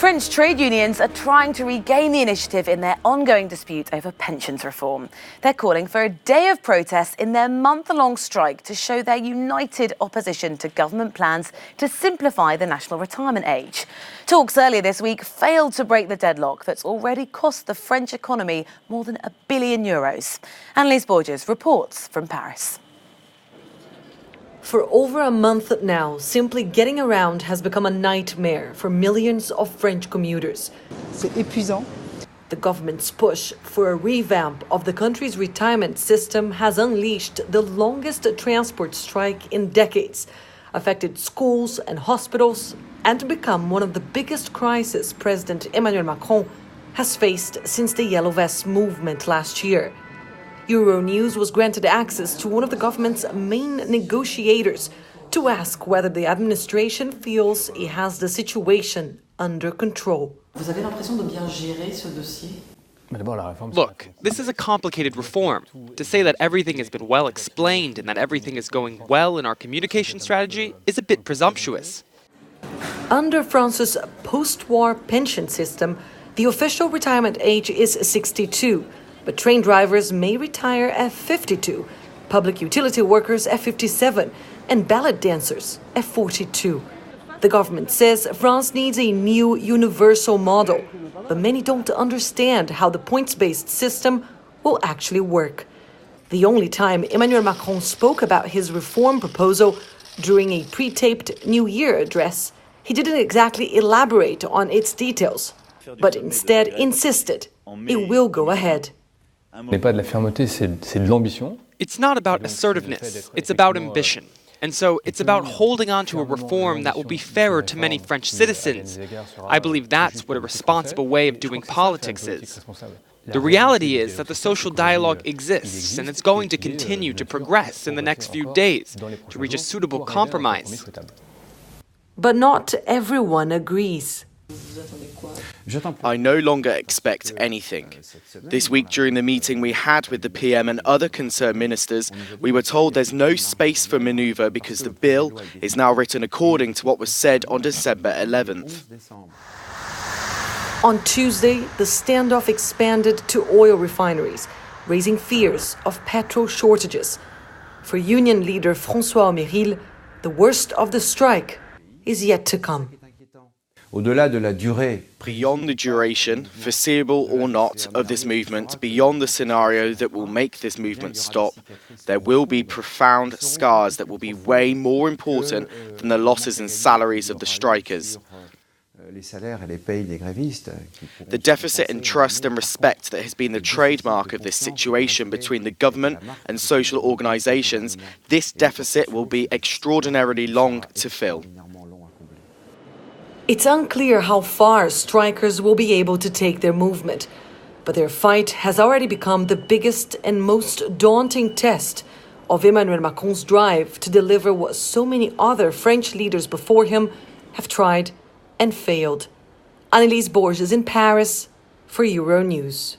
French trade unions are trying to regain the initiative in their ongoing dispute over pensions reform. They're calling for a day of protest in their month-long strike to show their united opposition to government plans to simplify the national retirement age. Talks earlier this week failed to break the deadlock that's already cost the French economy more than €1 billion. Annelise Borges reports from Paris. For over a month now, simply getting around has become a nightmare for millions of French commuters. C'est épuisant. The government's push for a revamp of the country's retirement system has unleashed the longest transport strike in decades, affected schools and hospitals, and become one of the biggest crises President Emmanuel Macron has faced since the Yellow Vest movement last year. Euronews was granted access to one of the government's main negotiators to ask whether the administration feels it has the situation under control. Look, this is a complicated reform. To say that everything has been well explained and that everything is going well in our communication strategy is a bit presumptuous. Under France's post-war pension system, the official retirement age is 62. But train drivers may retire at 52, public utility workers at 57, and ballet dancers at 42. The government says France needs a new universal model, but many don't understand how the points-based system will actually work. The only time Emmanuel Macron spoke about his reform proposal during a pre-taped New Year address, he didn't exactly elaborate on its details, but instead insisted it will go ahead. It's not about assertiveness, it's about ambition. And so it's about holding on to a reform that will be fairer to many French citizens. I believe that's what a responsible way of doing politics is. The reality is that the social dialogue exists, and it's going to continue to progress in the next few days to reach a suitable compromise. But not everyone agrees. I no longer expect anything. This week during the meeting we had with the PM and other concerned ministers, we were told there's no space for manoeuvre because the bill is now written according to what was said on December 11th. On Tuesday, the standoff expanded to oil refineries, raising fears of petrol shortages. For union leader François Omeril, the worst of the strike is yet to come. Beyond the duration, foreseeable or not, of this movement, beyond the scenario that will make this movement stop, there will be profound scars that will be way more important than the losses in salaries of the strikers. The deficit in trust and respect that has been the trademark of this situation between the government and social organisations, this deficit will be extraordinarily long to fill. It's unclear how far strikers will be able to take their movement, but their fight has already become the biggest and most daunting test of Emmanuel Macron's drive to deliver what so many other French leaders before him have tried and failed. Annelise Borges in Paris for Euronews.